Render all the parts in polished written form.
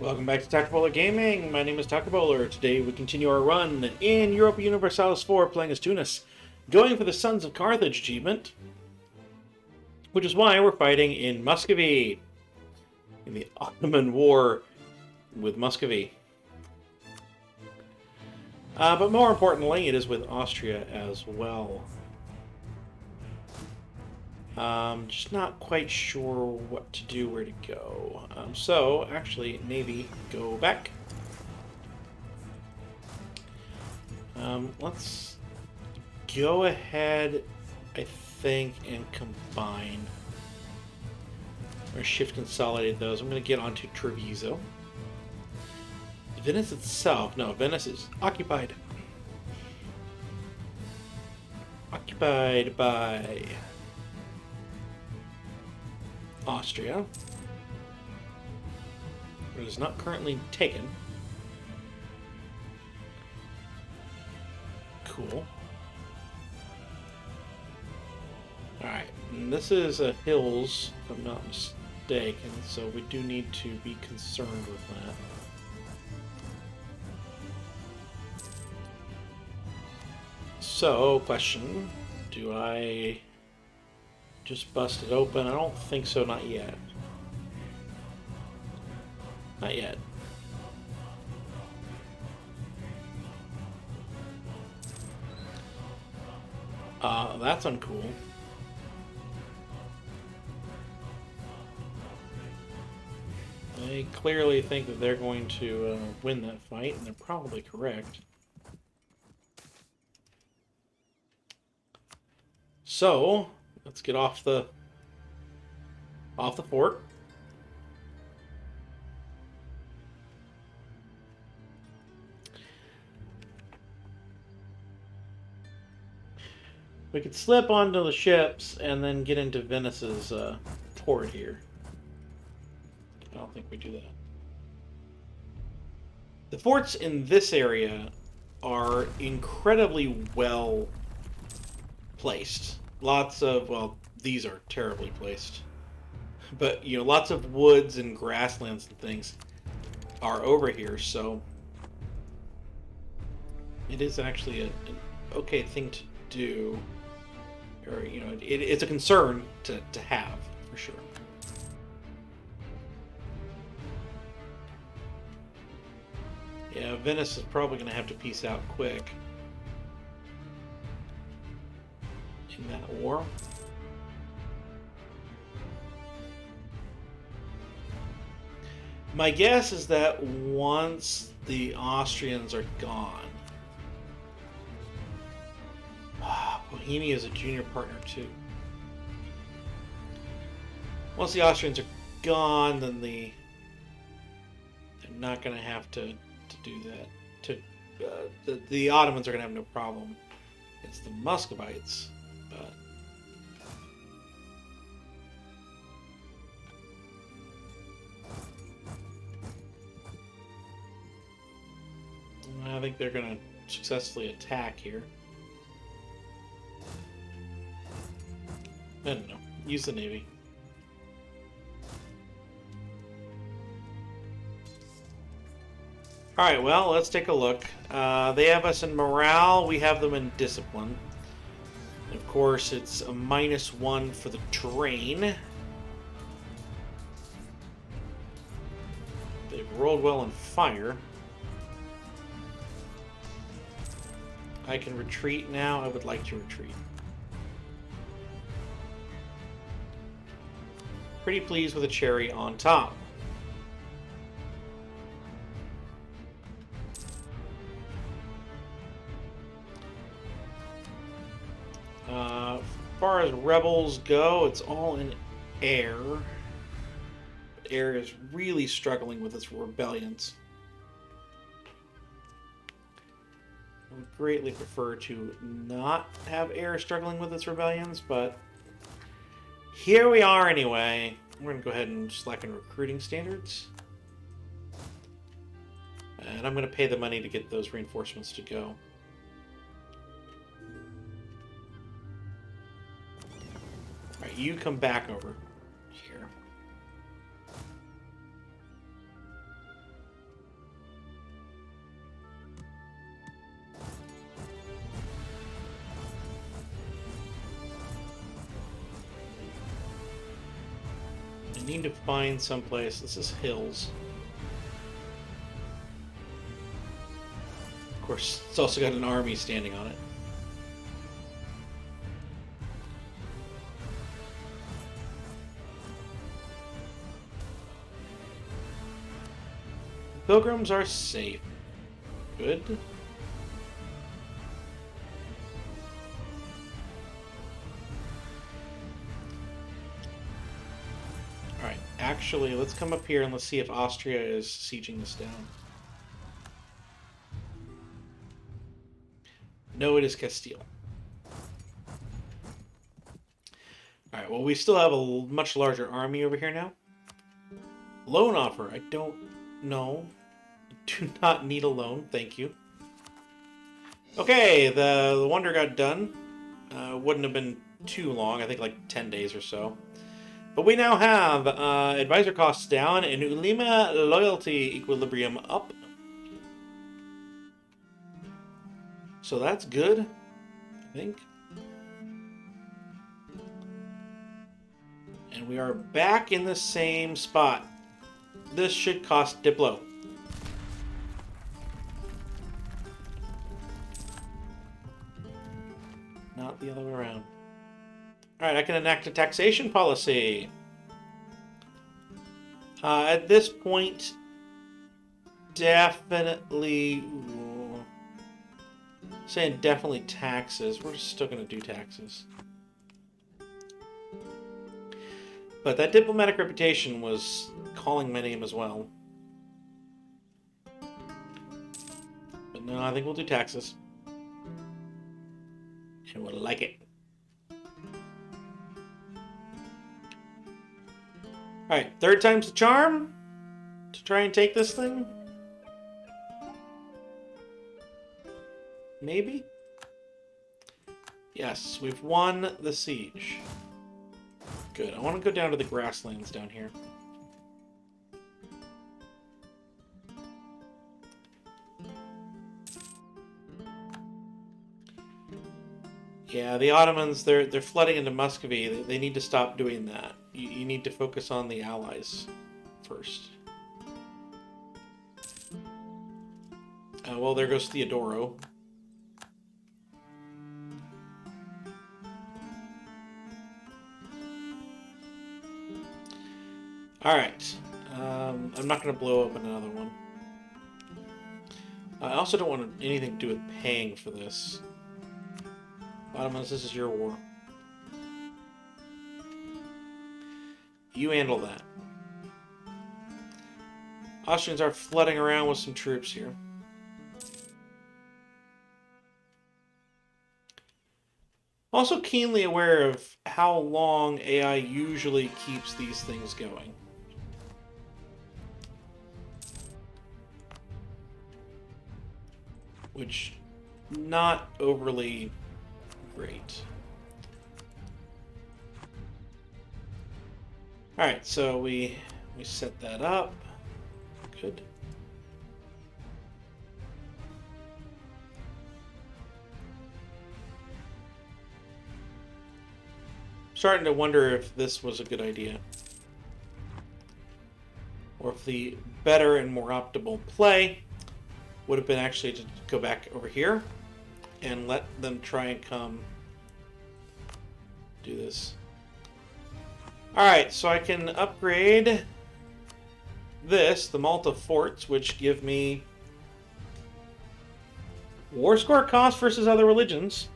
Welcome back to Taco Bowler Gaming. My name is Taco Bowler. Today we continue our run in Europa Universalis 4 playing as Tunis, going for the Sons of Carthage achievement, which is why we're fighting in Muscovy, in the Ottoman War with Muscovy. But more importantly, it is with Austria as well. Just not quite sure what to do, where to go. So, actually, Navy, go back. Let's go ahead, I think, and combine. I'm going to shift consolidate those. I'm going to get onto Treviso. Venice itself, no, Venice is occupied. Occupied by Austria. It is not currently taken. Cool. Alright, this is a hills, if I'm not mistaken, so we do need to be concerned with that. So, question, do I just bust it open? I don't think so, not yet. Not yet. That's uncool. They clearly think that they're going to win that fight, and they're probably correct. So, let's get off the fort. We could slip onto the ships and then get into Venice's port here. I don't think we do that. The forts in this area are incredibly well placed. Lots of, well, these are terribly placed. But, you know, lots of woods and grasslands and things are over here, so it is actually an okay thing to do. Or, you know, it's a concern to have, for sure. Yeah, Venice is probably going to have to peace out quick in that war. My guess is that once the Austrians are gone, Bohemia is a junior partner too. Once the Austrians are gone, then they're not going to have to do that. The Ottomans are going to have no problem. It's the Muscovites, but I think they're going to successfully attack here. I don't know. Use the Navy. Alright, well, let's take a look. They have us in morale. We have them in discipline. And of course, it's a -1 for the terrain. They've rolled well in fire. I can retreat now. I would like to retreat. Pretty pleased with a cherry on top. As far as rebels go, it's all in air. Air is really struggling with its rebellions. I would greatly prefer to not have air struggling with its rebellions, but here we are anyway. We're going to go ahead and slacken recruiting standards. And I'm going to pay the money to get those reinforcements to go. Alright, you come back over here. I need to find someplace. This is hills. Of course, it's also got an army standing on it. Pilgrims are safe. Good. Alright, actually, let's come up here and let's see if Austria is sieging this down. No, it is Castile. Alright, well, we still have a much larger army over here now. Loan offer. I don't know. Do not need a loan, thank you. Okay, the wonder got done. Wouldn't have been too long, I think like 10 days or so. But we now have advisor costs down and Ulema loyalty equilibrium up. So that's good, I think. And we are back in the same spot. This should cost Diplo. Not the other way around. Alright, I can enact a taxation policy. At this point, definitely... saying definitely taxes. We're still going to do taxes. But that diplomatic reputation was calling my name as well. But no, I think we'll do taxes. And we'll like it. Alright, third time's the charm to try and take this thing. Maybe? Yes, we've won the siege. Good. I want to go down to the grasslands down here. Yeah, the Ottomans, they're flooding into Muscovy. They need to stop doing that. You need to focus on the allies first. Well, there goes Theodoro. Alright. I'm not going to blow up another one. I also don't want anything to do with paying for this. Ottomans, this is your war. You handle that. Austrians are flooding around with some troops here. Also keenly aware of how long AI usually keeps these things going. Which, not overly great. Alright, so we set that up. Good. Starting to wonder if this was a good idea. Or if the better and more optimal play would have been actually to go back over here and let them try and come do this. Alright, so I can upgrade this, the Malta forts, which give me war score cost versus other religions.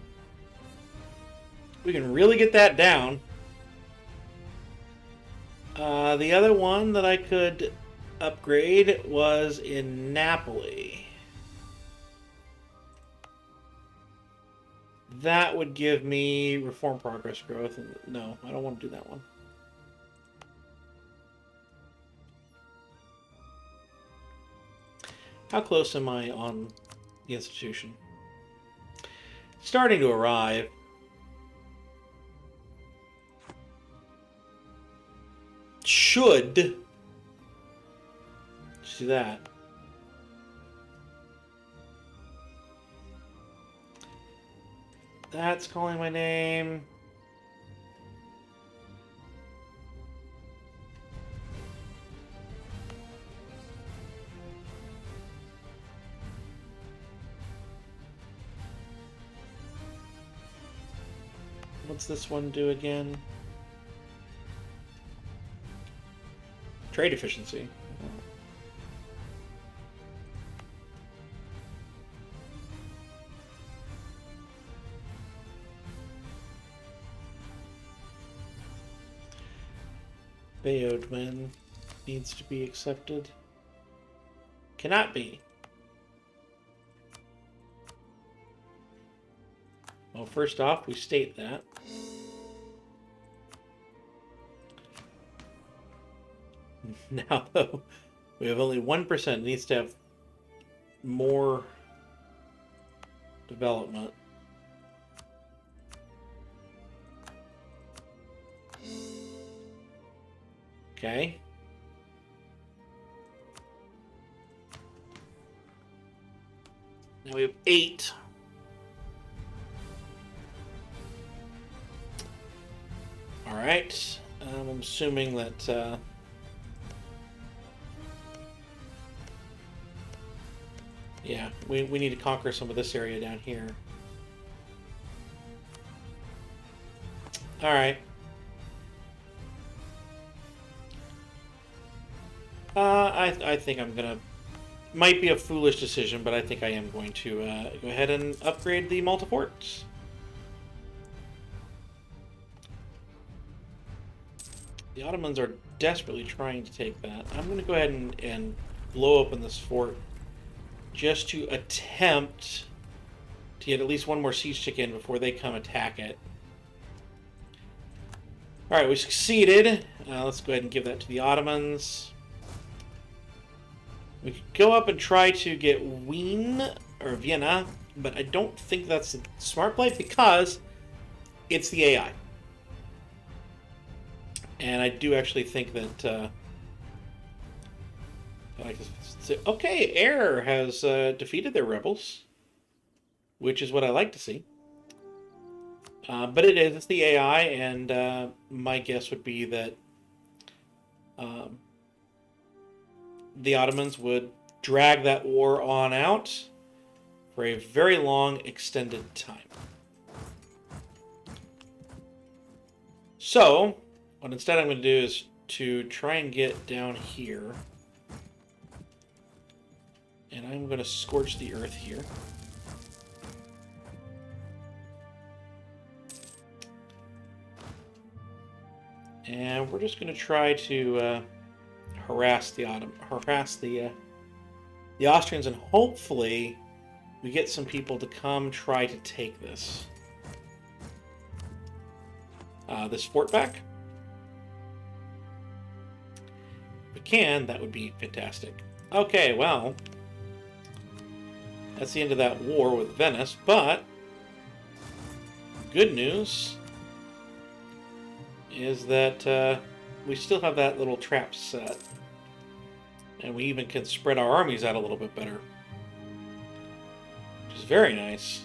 We can really get that down. The other one that I could upgrade was in Napoli. That would give me reform progress growth. No, I don't want to do that one. How close am I on the institution? Starting to arrive. Should see that. That's calling my name. What's this one do again? Trade efficiency. Bayodman needs to be accepted. Cannot be. Well, first off, we state that. Now, though, we have only 1%. It needs to have more development. Okay. Now we have 8. All right. I'm assuming that yeah, we need to conquer some of this area down here. All right. I think I'm gonna. Might be a foolish decision, but I think I am going to go ahead and upgrade the multiports. The Ottomans are desperately trying to take that. I'm going to go ahead and blow open this fort just to attempt to get at least one more siege tick in before they come attack it. Alright, we succeeded. Let's go ahead and give that to the Ottomans. We could go up and try to get Wien, or Vienna, but I don't think that's a smart play because it's the AI. And I do actually think that... okay, Air has defeated their rebels, which is what I like to see. But it's the AI, and my guess would be that the Ottomans would drag that war on out for a very long, extended time. So, what instead I'm going to do is to try and get down here. And I'm going to scorch the earth here. And we're just going to try to harass the Austrians, and hopefully we get some people to come try to take this fort back. If we can, that would be fantastic. Okay, well, that's the end of that war with Venice, but good news is that we still have that little trap set. And we even can spread our armies out a little bit better. Which is very nice.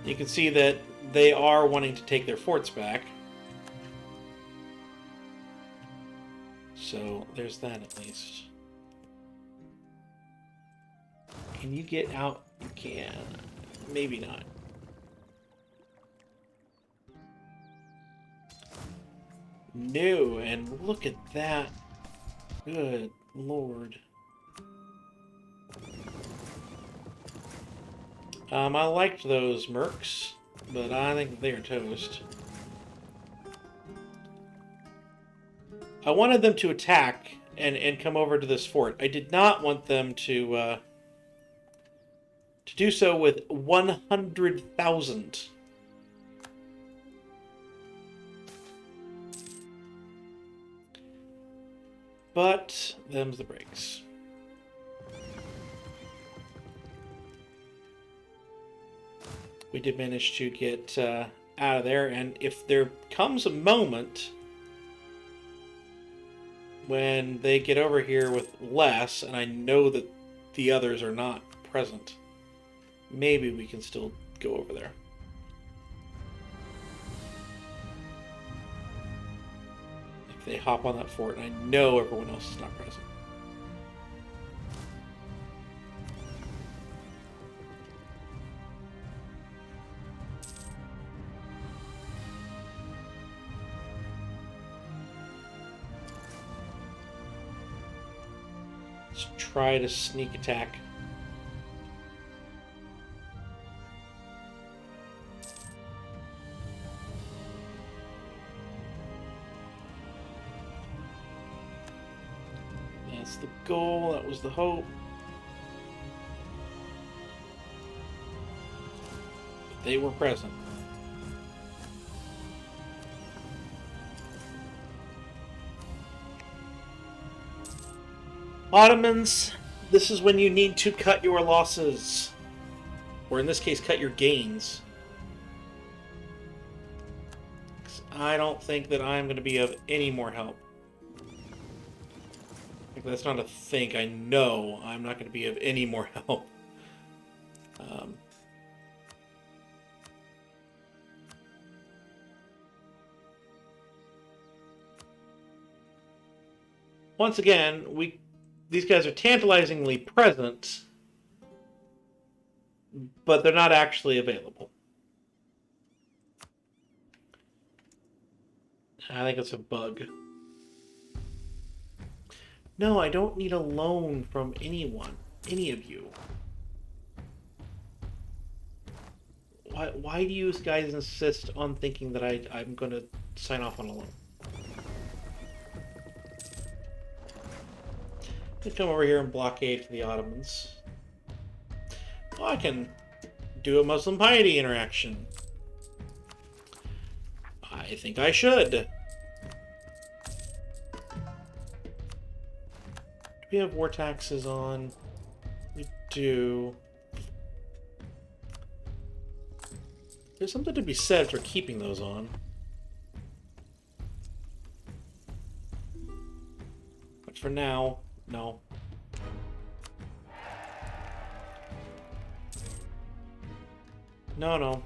You can see that they are wanting to take their forts back. So there's that at least. Can you get out? You can. Maybe not. No, and look at that. Good Lord. I liked those mercs, but I think they are toast. I wanted them to attack and come over to this fort. I did not want them to do so with 100,000. But them's the breaks. We did manage to get out of there, and if there comes a moment when they get over here with less, and I know that the others are not present, maybe we can still go over there. If they hop on that fort, and I know everyone else is not present. Let's try to sneak attack. That's the goal. That was the hope. They were present. Ottomans, this is when you need to cut your losses. Or in this case, cut your gains. I don't think that I'm going to be of any more help. That's not a think. I know I'm not going to be of any more help. Once again, these guys are tantalizingly present, but they're not actually available. I think it's a bug. No, I don't need a loan from anyone, any of you. Why do you guys insist on thinking that I'm going to sign off on a loan? Let's come over here and blockade for the Ottomans. Well, I can do a Muslim piety interaction. I think I should. Do we have war taxes on? We do. There's something to be said for keeping those on. But for now, no. No.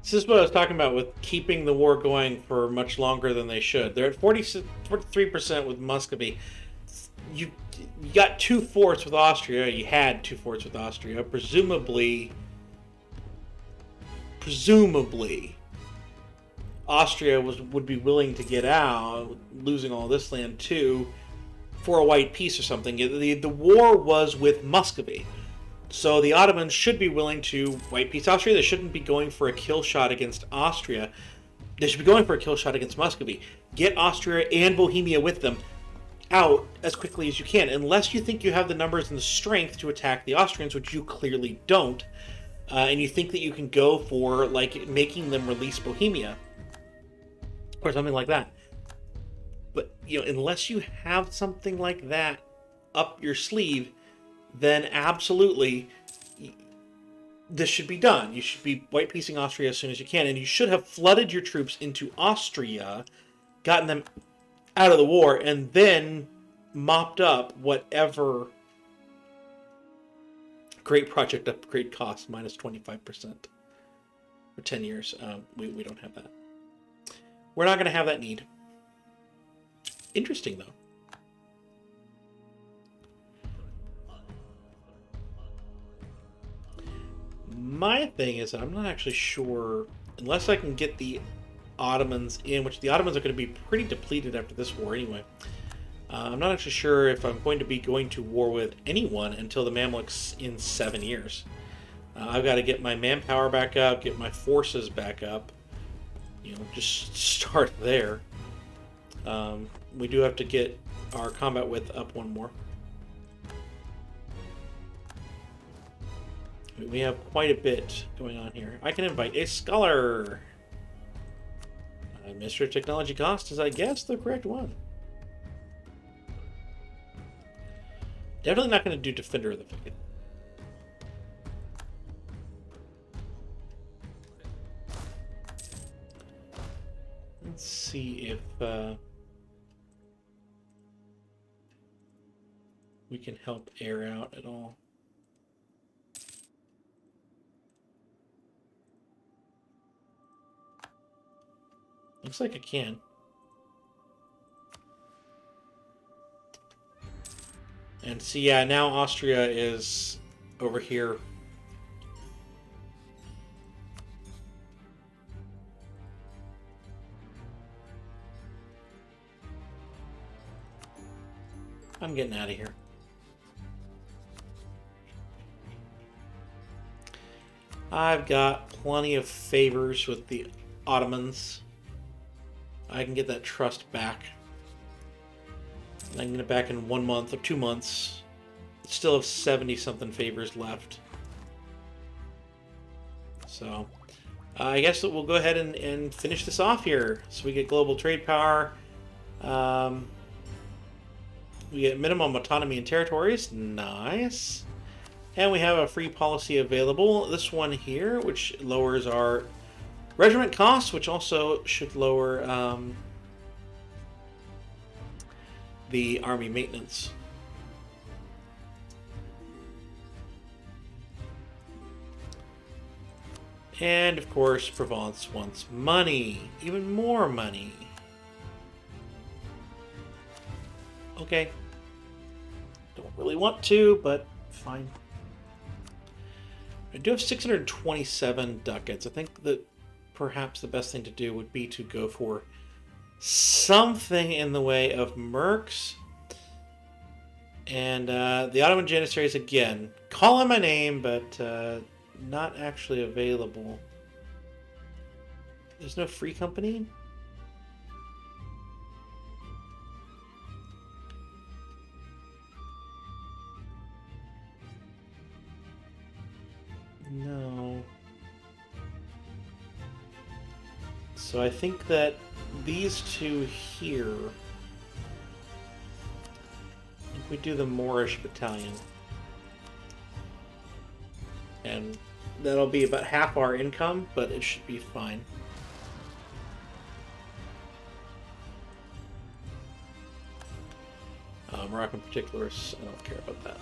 This is what I was talking about with keeping the war going for much longer than they should. They're at 43% with Muscovy. You got 2 forts with Austria. You had 2 forts with Austria. Presumably, Austria would be willing to get out, losing all this land too, for a white peace or something. The war was with Muscovy. So the Ottomans should be willing to white peace Austria. They shouldn't be going for a kill shot against Austria. They should be going for a kill shot against Muscovy. Get Austria and Bohemia with them out as quickly as you can, unless you think you have the numbers and the strength to attack the Austrians, which you clearly don't, and you think that you can go for like making them release Bohemia or something like that. But unless you have something like that up your sleeve, then absolutely this should be done. You should be white piecing Austria as soon as you can, and you should have flooded your troops into Austria, gotten them out of the war, and then mopped up whatever great project upgrade cost minus 25% for 10 years. We don't have that. We're not going to have that need. Interesting, though. My thing is that I'm not actually sure, unless I can get the Ottomans in, which the Ottomans are going to be pretty depleted after this war anyway. I'm not actually sure if I'm going to be going to war with anyone until the Mamluks in 7 years. I've got to get my manpower back up, get my forces back up, just start there. We do have to get our combat width up 1 more. We have quite a bit going on here. I can invite a scholar. Mr. Technology Cost is, I guess, the correct one. Definitely not going to do Defender of the Faith. Let's see if we can help air out at all. Looks like I can. And see, yeah, now Austria is over here. I'm getting out of here. I've got plenty of favors with the Ottomans. I can get that trust back. I can get it back in 1 month or 2 months. Still have 70-something favors left. So, I guess we'll go ahead and finish this off here. So we get global trade power. We get minimum autonomy in territories. Nice. And we have a free policy available. This one here, which lowers our regiment costs, which also should lower the army maintenance. And, of course, Provence wants money. Even more money. Okay. Don't really want to, but fine. I do have 627 ducats. I think that perhaps the best thing to do would be to go for something in the way of mercs. And the Ottoman Janissaries, again, calling my name, but not actually available. There's no free company? No. So I think that these two here, I think we do the Moorish battalion. And that'll be about half our income, but it should be fine. Morocco in particular, I don't care about that.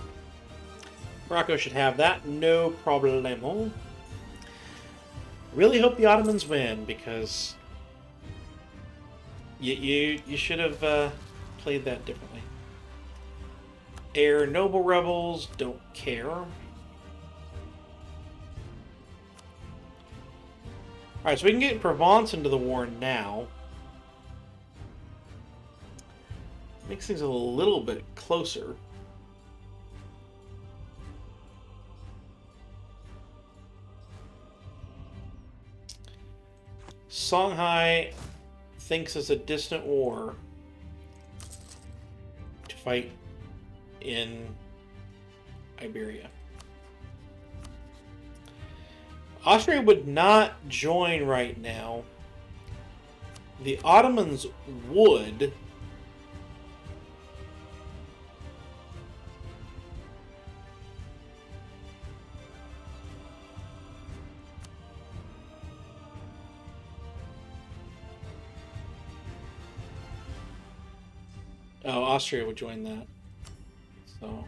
Morocco should have that, no problemo. Really hope the Ottomans win, because you should have played that differently. Air noble rebels, don't care. Alright, so we can get Provence into the war now. Makes things a little bit closer. Songhai thinks it's a distant war to fight in Iberia. Austria would not join right now. The Ottomans would. Oh, Austria would join that. So.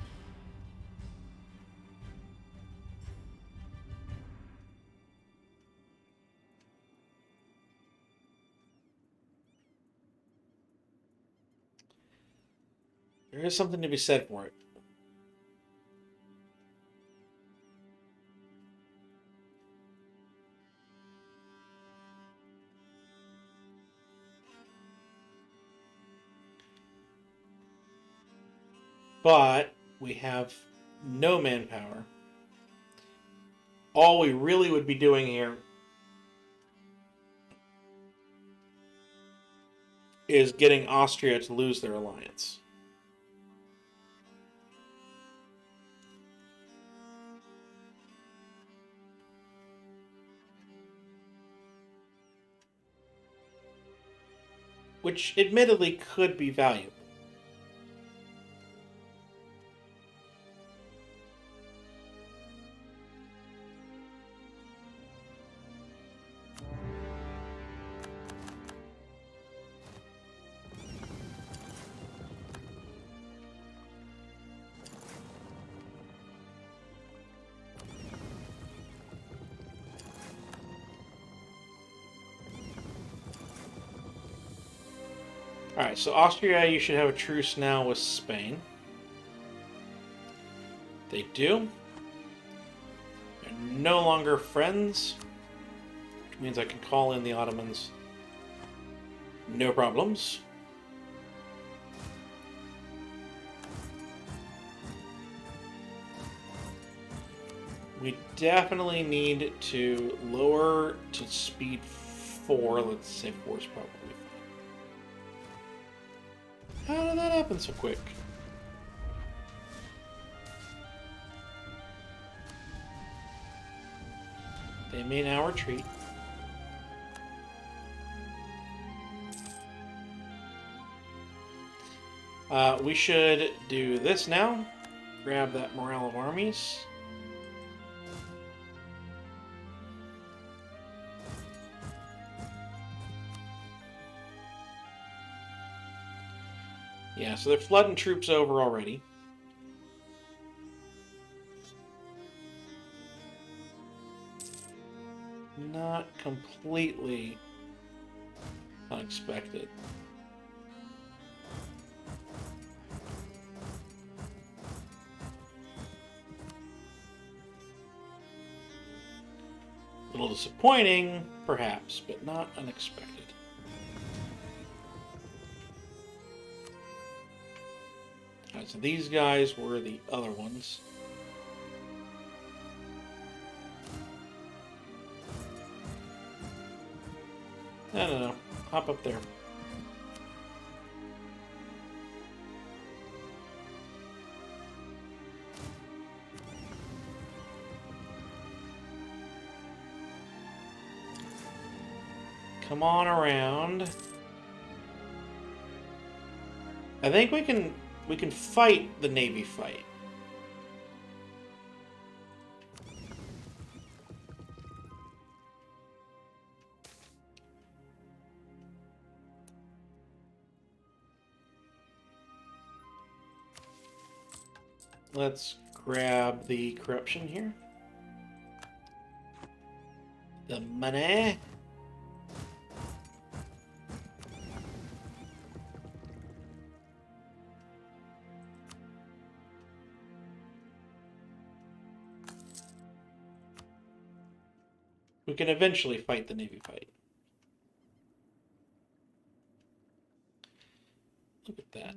There is something to be said for it. But we have no manpower. All we really would be doing here is getting Austria to lose their alliance. Which admittedly could be valuable. Alright, so Austria, you should have a truce now with Spain. They do. They're no longer friends, which means I can call in the Ottomans. No problems. We definitely need to lower to speed 4. Let's say 4 is probably fine. How did that happen so quick? They may now retreat. We should do this now. Grab that morale of armies. Yeah, so they're flooding troops over already. Not completely unexpected. A little disappointing, perhaps, but not unexpected. Alright, so these guys were the other ones. No. Hop up there. Come on around. I think we can fight the Navy fight. Let's grab the corruption here. The money. We can eventually fight the Navy fight. Look at that.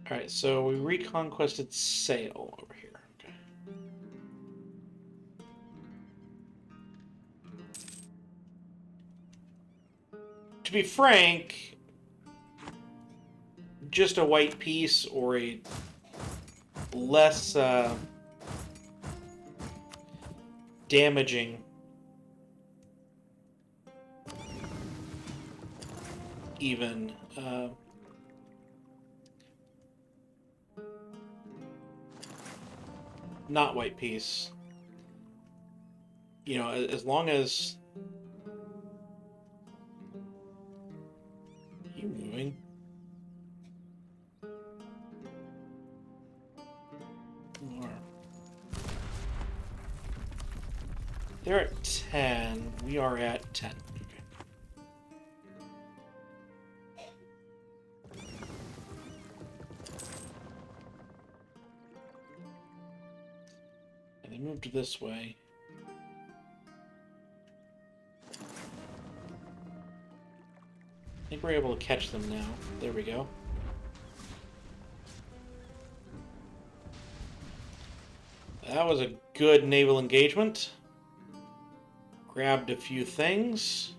Alright, so we reconquested Sail over here. Okay. To be frank, just a white piece or a less damaging even not white piece, you know, as long as you moving. They're at 10. We are at 10. They moved this way. I think we're able to catch them now. There we go. That was a good naval engagement. Grabbed a few things.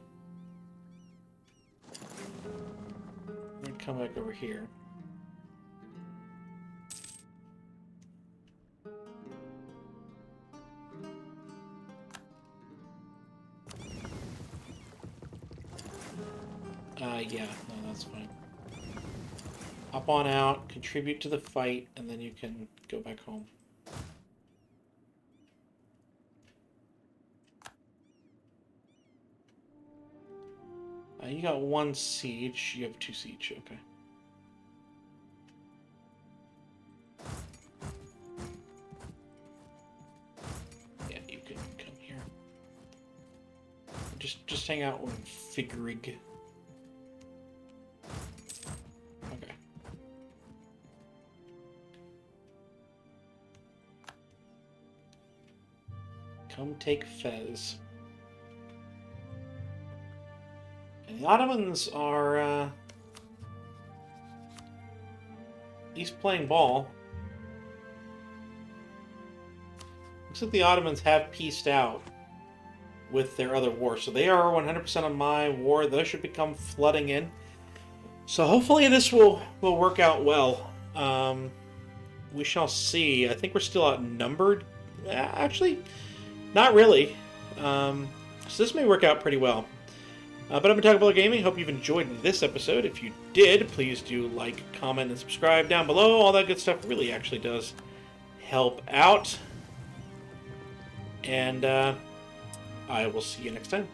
We're going to come back over here. Yeah, no, that's fine. Hop on out, contribute to the fight, and then you can go back home. You got 1 siege, you have 2 siege, okay. Yeah, you can come here. Just hang out with Figurig. Okay. Come take Fez. And the Ottomans are at least playing ball. Looks like the Ottomans have pieced out with their other war, so they are 100% on my war. Those should become flooding in. So hopefully this will work out well. We shall see. I think we're still outnumbered. Actually, not really. So this may work out pretty well. But I've been talking about gaming. Hope you've enjoyed this episode. If you did, please do like, comment, and subscribe down below. All that good stuff really actually does help out. And I will see you next time.